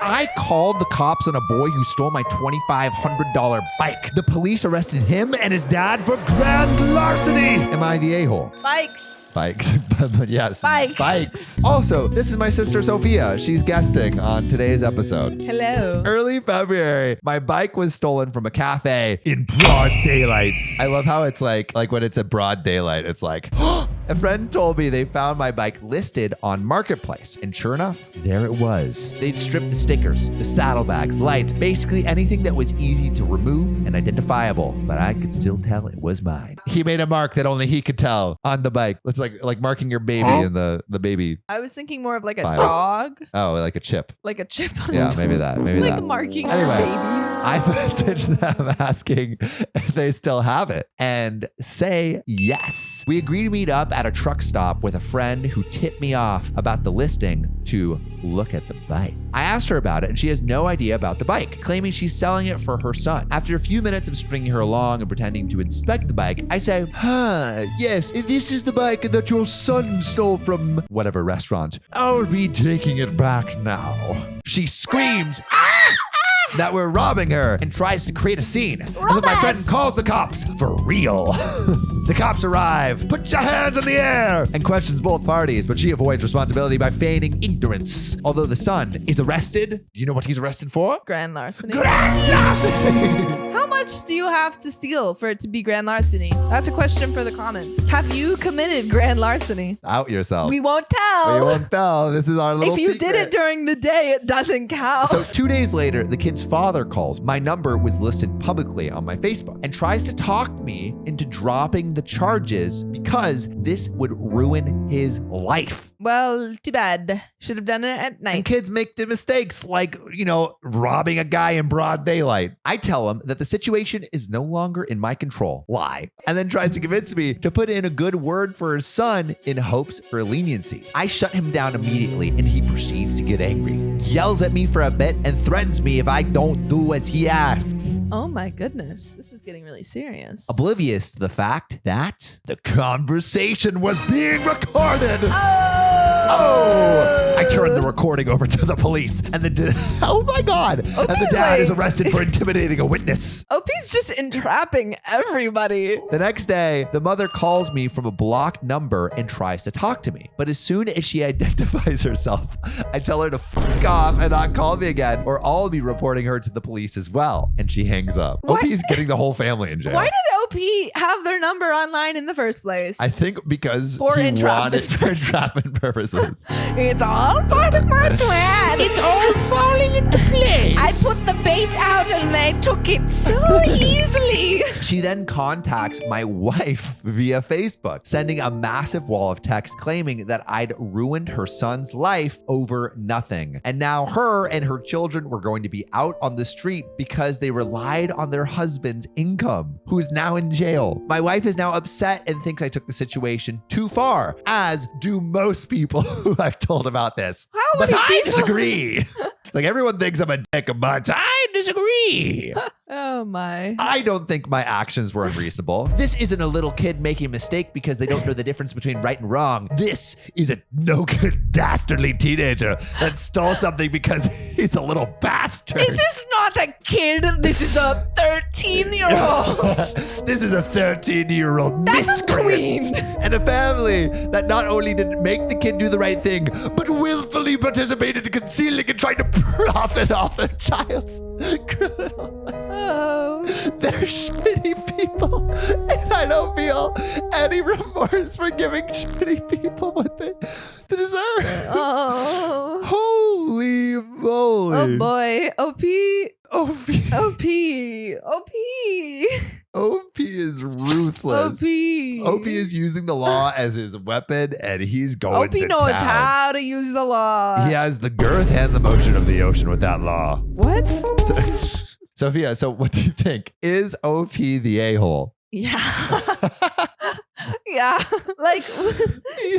I called the cops on a boy who stole my $2,500 bike. The police arrested him and his dad for grand larceny. Am I the a-hole? Bikes. But yes. Bikes. Also, this is my sister Sophia. She's guesting on today's episode. Hello. Early February, my bike was stolen from a cafe in broad daylight. I love how it's like when it's a broad daylight, it's like, a friend told me they found my bike listed on Marketplace. And sure enough, there it was. They'd stripped the stickers, the saddlebags, lights, basically anything that was easy to remove and identifiable. But I could still tell it was mine. He made a mark that only he could tell on the bike. It's like marking your baby in the baby. I was thinking more of like a files. dog. Oh, like a chip. Like a chip on Yeah, a dog. maybe that. Like marking your baby. I messaged them asking if they still have it and say yes. We agreed to meet up at a truck stop with a friend who tipped me off about the listing to look at the bike. I asked her about it and she has no idea about the bike, claiming she's selling it for her son. After a few minutes of stringing her along and pretending to inspect the bike, I say, yes, this is the bike that your son stole from whatever restaurant. I'll be taking it back now. She screams, that we're robbing her and tries to create a scene. And then my friend calls the cops for real. The cops arrive, put your hands in the air, and questions both parties, but she avoids responsibility by feigning ignorance. Although the son is arrested, do you know what he's arrested for? Grand larceny. Grand larceny! How much do you have to steal for it to be grand larceny? That's a question for the comments. Have you committed grand larceny? Out yourself. We won't tell. We won't tell. This is our little If you secret. did it during the day, it doesn't count. So 2 days later, the kid's father calls. My number was listed publicly on my Facebook and tries to talk me into dropping the charges because this would ruin his life. Well, too bad. Should have done it at night. And kids make mistakes like, robbing a guy in broad daylight. I tell him that the situation is no longer in my control. Lie. And then tries to convince me to put in a good word for his son in hopes for leniency. I shut him down immediately and he proceeds to get angry. Yells at me for a bit and threatens me if I don't do as he asks. Oh my goodness. This is getting really serious. Oblivious to the fact that the conversation was being recorded. Oh! I turned the recording over to the police and oh my God. And the dad is arrested for intimidating a witness. OP's just entrapping everybody. The next day, the mother calls me from a blocked number and tries to talk to me. But as soon as she identifies herself, I tell her to fuck off and not call me again, or I'll be reporting her to the police as well. And she hangs up. What? OP's getting the whole family in jail. Why did OP have their number online in the first place? I think because For he entrapment wanted for entrapment purposes. It's all part of my plan. It's all falling into place. I put the bait out and they took it so easily. She then contacts my wife via Facebook, sending a massive wall of text claiming that I'd ruined her son's life over nothing. And now her and her children were going to be out on the street because they relied on their husband's income, who is now in jail. My wife is now upset and thinks I took the situation too far, as do most people who I've told about this. How But many I people? disagree. Like everyone thinks I'm a dick, but I disagree. Oh my. I don't think my actions were unreasonable. This isn't a little kid making a mistake because they don't know the difference between right and wrong. This is a no good dastardly teenager that stole something because he's a little bastard. This is not a kid. This is a 13-year-old. This is a 13-year-old That's a miscreant. tween. And a family that not only didn't make the kid do the right thing, but willfully participated in concealing and trying to profit off their child's criminal life. Oh. They're shitty people, and I don't feel any remorse for giving shitty people what they deserve. Oh. Holy moly. Oh boy. OP. OP. OP. OP. OP is ruthless. OP. OP is using the law as his weapon, and he's going OP to knows town. how to use the law. He has the girth and the motion of the ocean with that law. What? Sophia, so what do you think? Is OP the a-hole? Yeah. Yeah. Like, He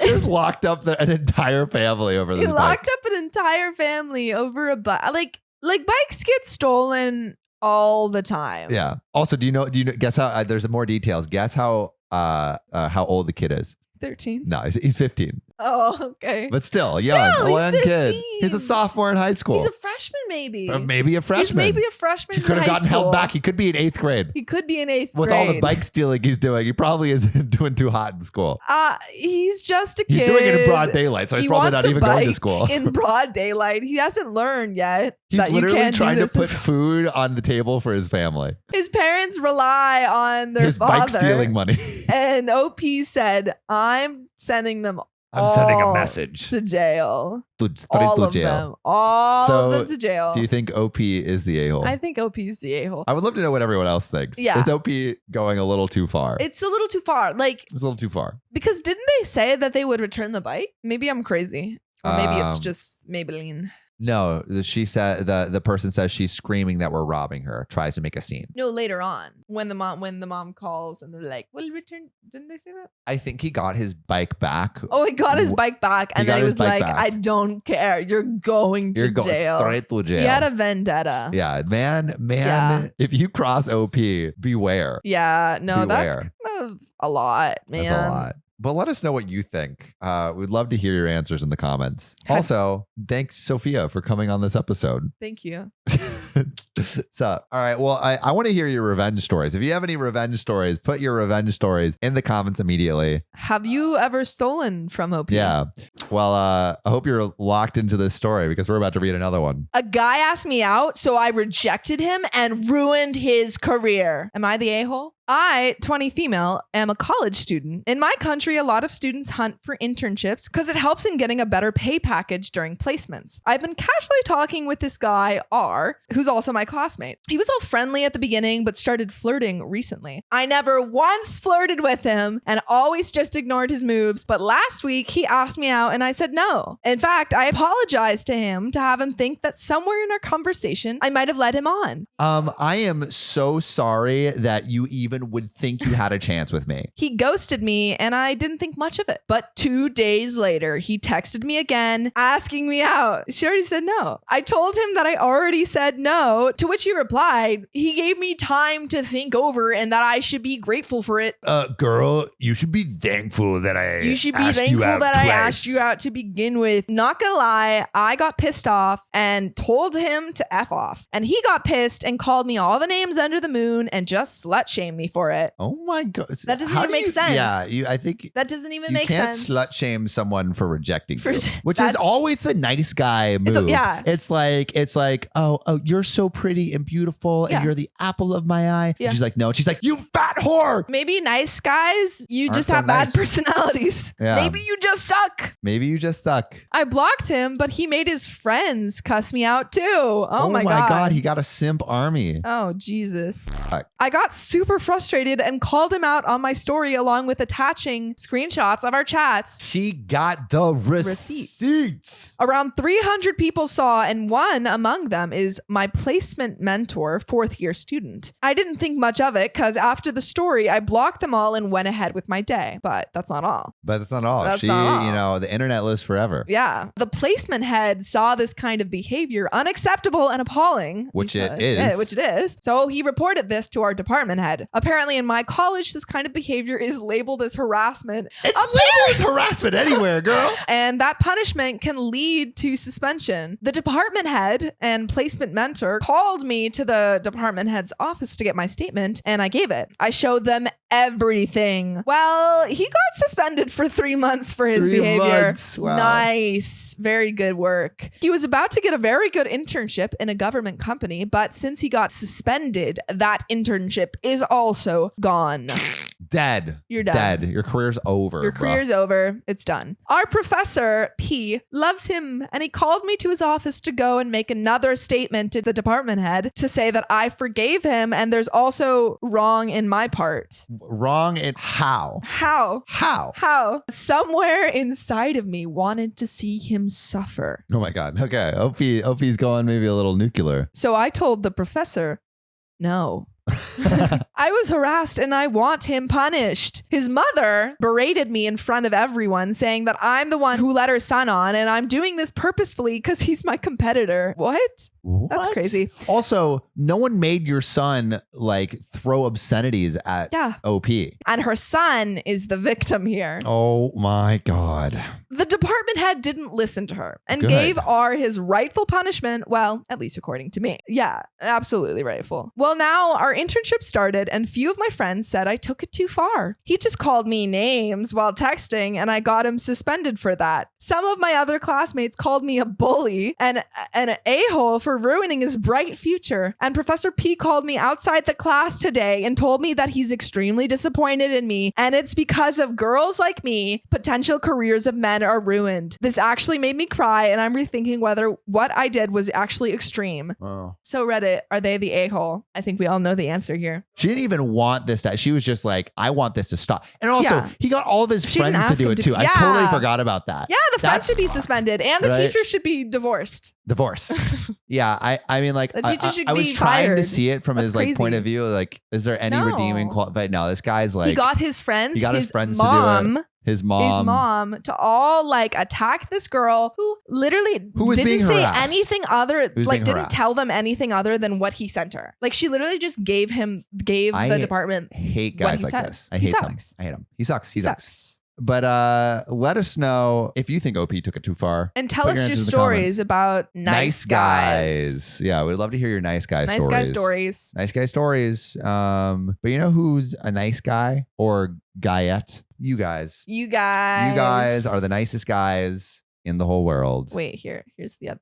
just locked up an entire family over this he bike. locked up an entire family over a bike. Like bikes get stolen all the time. Yeah. Also, do you know, guess how, there's more details. Guess how old the kid is? 13. No, he's 15. Oh, okay. But still, Still, young, a he's young kid. 15. He's a sophomore in high school. He's a freshman, maybe. Or maybe a freshman. He's maybe a freshman. He could have in high gotten held school. back. He could be in 8th grade. He could be in 8th grade. With all the bike stealing he's doing, he probably isn't doing too hot in school. He's just a kid. He's doing it in broad daylight, so he's He probably wants not a even going to bike school. in broad daylight. He hasn't learned yet. He's that you literally can't trying do to this in put food on the table for his family. His parents rely on their His father. bike stealing money. And OP said, I'm sending them I'm sending a message. to jail. Straight All to of jail. them. All So, of them to jail. Do you think OP is the a-hole? I think OP is the a-hole. I would love to know what everyone else thinks. Yeah. Is OP going a little too far? It's a little too far. Like, It's a little too far. because didn't they say that they would return the bike? Maybe I'm crazy. Or maybe it's Um, just Maybelline. No, she said the person says she's screaming that we're robbing her, tries to make a scene. No, later on. When the mom calls and they're like, well, return. Didn't they say that? I think he got his bike back. Oh, he got his bike back. And got then he his was bike like, back. I don't care. You're going to You're going jail. straight to jail. He had a vendetta. Yeah, man, Yeah. if you cross OP, beware. Yeah, no, that's Beware. kind of a lot, man. That's a lot. But let us know what you think. We'd love to hear your answers in the comments. Also, thanks, Sophia, for coming on this episode. Thank you. So, all right. Well, I want to hear your revenge stories. If you have any revenge stories, put your revenge stories in the comments immediately. Have you ever stolen from OP? Yeah. Well, I hope you're locked into this story because we're about to read another one. A guy asked me out, so I rejected him and ruined his career. Am I the a-hole? I, 20 female, am a college student. In my country, a lot of students hunt for internships because it helps in getting a better pay package during placements. I've been casually talking with this guy, R, who's also my classmate. He was all friendly at the beginning, but started flirting recently. I never once flirted with him and always just ignored his moves. But last week, he asked me out and I said no. In fact, I apologized to him to have him think that somewhere in our conversation, I might have led him on. I am so sorry that you even would think you had a chance with me. He ghosted me and I didn't think much of it. But 2 days later, he texted me again, asking me out. She already said no. I told him that I already said no, to which he replied, he gave me time to think over and that I should be grateful for it. Girl, you should be thankful that I You should be thankful that I asked you out to begin with. Not gonna lie, I got pissed off and told him to F off. And he got pissed and called me all the names under the moon and just slut shamed me for it. Oh my God. That doesn't even make sense. Yeah, I think That doesn't even you make can't sense. slut shame someone for rejecting you, which is That's- always the nice guy move. yeah. It's like, oh, you're so pretty and beautiful, Yeah. and you're the apple of my eye. Yeah. And she's like, no. And she's like, you fat whore. Maybe nice guys, you Aren't just so have nice. bad personalities. Yeah. Maybe you just suck. Maybe you just suck. I blocked him, but he made his friends cuss me out too. Oh my God. He got a simp army. Oh, Jesus. Fuck. I got super frustrated and called him out on my story along with attaching screenshots of our chats. She got the Receipts. receipts. Around 300 people saw, and one among them is my placement mentor, 4th year student. I didn't think much of it because after the story, I blocked them all and went ahead with my day. But that's not all. But that's not all. That's not all. You know, the internet lives forever. Yeah. The placement head saw this kind of behavior unacceptable and appalling. Which it Yeah, is. which it is. So he reported this to our department head. Apparently in my college, this kind of behavior is labeled as harassment. It's labeled as harassment anywhere, girl. And that punishment can lead to suspension. The department head and placement mentor called me to the department head's office to get my statement, and I gave it. I showed them everything. Well, he got suspended for 3 months for his 3 behavior. months. Wow. Nice. Very good work. He was about to get a very good internship in a government company, but since he got suspended, that internship is also gone. Dead. You're done. Dead. Your career's over. Your bro. career's over. It's done. Our professor, P, loves him, and he called me to his office to go and make another statement to the department head to say that I forgave him, and there's also wrong in my part. Wrong in how? How? How? How? Somewhere inside of me wanted to see him suffer. Oh my God. Okay. OP's going maybe a little nuclear. So I told the professor, no. I was harassed and I want him punished. His mother berated me in front of everyone, saying that I'm the one who let her son on and I'm doing this purposefully because he's my competitor. What? That's crazy. Also, no one made your son like throw obscenities at OP. And her son is the victim here. Oh my God. The department head didn't listen to her and Good. gave R his rightful punishment. Well, at least according to me. Yeah, absolutely rightful. Well, now our internship started and few of my friends said I took it too far. He just called me names while texting and I got him suspended for that. Some of my other classmates called me a bully and an a-hole for ruining his bright future. And Professor P called me outside the class today and told me that he's extremely disappointed in me and it's because of girls like me, potential careers of men are ruined. This actually made me cry and I'm rethinking whether what I did was actually extreme. Oh. So Reddit, are they the a-hole? I think we all know the answer here. She didn't even want this. She was just like, I want this to stop. And also, he got all of his She didn't friends to ask do him it to- too. Yeah. I totally forgot about that. Yeah, the friends That's should be suspended and the right? teacher should be divorced. Divorce. Yeah, I mean, like, The teacher should I was be trying to fired. see it from That's his like point crazy. of view. Like, is there any No. redeeming quality? But no, this guy's like, He got his friends, he got his friends to mom, do it. His mom to all like attack this girl who literally Who was didn't being say harassed. anything other, was like being didn't harassed. tell them anything other than what he sent her. Like she literally just gave the department. hate what guys he like said. this. I He hate them. sucks. I hate him. He sucks. He sucks. Sucks. But let us know if you think OP took it too far. And tell Put us your answers in the stories comments. about nice guys. Yeah, we'd love to hear your nice guy Nice stories. guy stories. Nice guy stories. But you know who's a nice guy or guyette? You guys. You guys. You guys are the nicest guys in the whole world. Wait, here's the other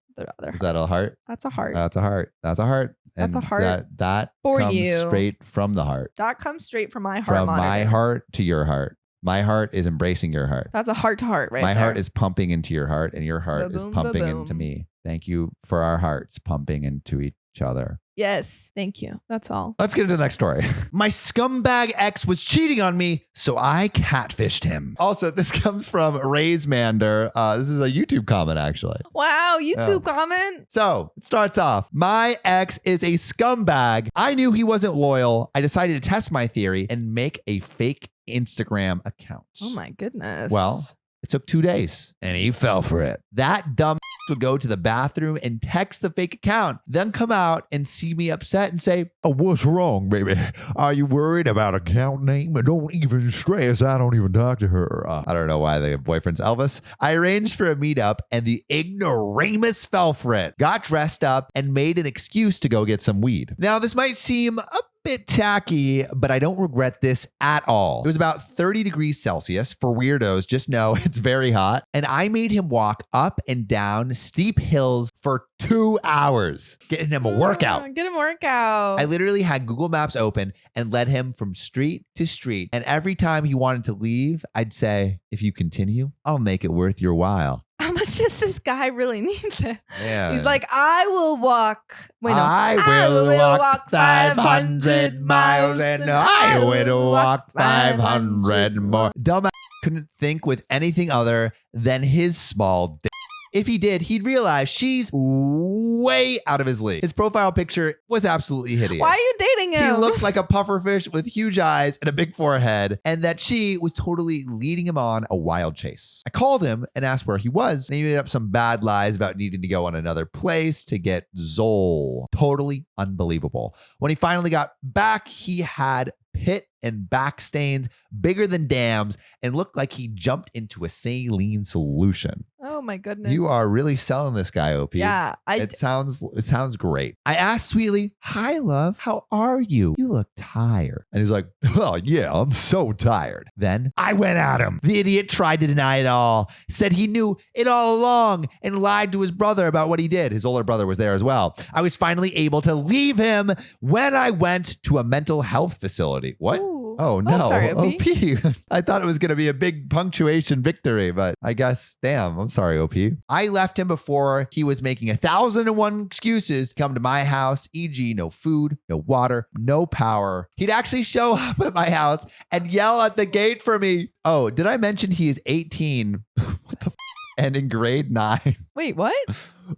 Is that a heart? That's a heart. That's a heart. That's a heart. That's And a heart That for comes you. straight from the heart. That comes straight from my heart. From monitor. my heart to your heart. My heart is embracing your heart. That's a heart to heart, right? My there. heart is pumping into your heart, and your heart is Ba-boom, pumping ba-boom. into me. Thank you for our hearts pumping into each other. Yes, thank you. That's all. Let's get into the next story. My scumbag ex was cheating on me, so I catfished him. Also, this comes from Ray's Mander. This is a YouTube comment, actually. Wow, YouTube comment. So it starts off. My ex is a scumbag. I knew he wasn't loyal. I decided to test my theory and make a fake Instagram account. Oh my goodness. Well, it took 2 days and he fell for it. That dumb would go to the bathroom and text the fake account, then come out and see me upset and say, "Oh, what's wrong, baby? Are you worried about account name? Don't even stress. I don't even talk to her." I don't know why the boyfriend's Elvis. I arranged for a meetup and the ignoramus fell for it, got dressed up and made an excuse to go get some weed. Now, this might seem a bit tacky, but I don't regret this at all. It was about 30 degrees Celsius. For weirdos, just know it's very hot. And I made him walk up and down steep hills for 2 hours, getting him a workout. Get him a workout. I literally had Google Maps open and led him from street to street. And every time he wanted to leave, I'd say, "If you continue, I'll make it worth your while." How much does this guy really need this? Yeah. He's like, I will walk. Wait, no. I will walk 500 miles and I will walk 500 more. Dumbass couldn't think with anything other than his small dick. If he did, he'd realize she's way out of his league. His profile picture was absolutely hideous. Why are you dating him? He looked like a pufferfish with huge eyes and a big forehead, and that she was totally leading him on a wild chase. I called him and asked where he was, and he made up some bad lies about needing to go on another place to get Zol. Totally unbelievable. When he finally got back, he had pit and back stains bigger than dams and looked like he jumped into a saline solution. Oh my goodness. You are really selling this guy, OP. Yeah. It sounds great. I asked sweetly, "Hi, love. How are you? You look tired." And he's like, "Well, yeah, I'm so tired." Then I went at him. The idiot tried to deny it all, said he knew it all along, and lied to his brother about what he did. His older brother was there as well. I was finally able to leave him when I went to a mental health facility. What? Ooh. Oh, no. I'm sorry, OP. I thought it was going to be a big punctuation victory, but I guess, damn, I'm sorry, OP. I left him before he was making 1,001 excuses to come to my house, e.g. no food, no water, no power. He'd actually show up at my house and yell at the gate for me. Oh, did I mention he is 18? What the f***? And in grade 9. Wait, what?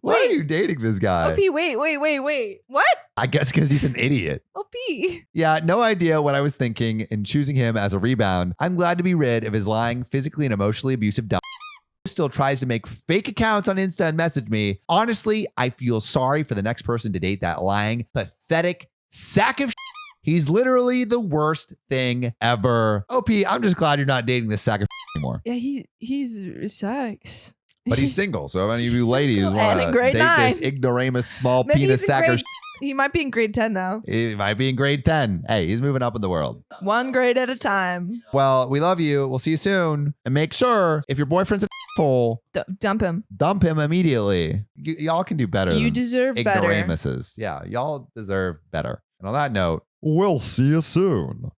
Why Wait. are you dating this guy? OP, wait. What? I guess because he's an idiot. OP. Yeah, no idea what I was thinking in choosing him as a rebound. I'm glad to be rid of his lying, physically and emotionally abusive dumb. Still tries to make fake accounts on Insta and message me. Honestly, I feel sorry for the next person to date that lying, pathetic sack of shit. He's literally the worst thing ever. OP, I'm just glad you're not dating this sack of shit anymore. Yeah, he's sucks. But he's single, so if any of you ladies single want and in to grade date 9. this ignoramus small Maybe penis he's in sack of grade- shit, He might be in grade 10 now. he might be in grade 10. Hey, he's moving up in the world. One grade at a time. Well, we love you. We'll see you soon. And make sure if your boyfriend's an asshole, Dump him. dump him immediately. Y'all can do better. You than deserve better. ignoramuses. Yeah, y'all deserve better. And on that note, we'll see you soon.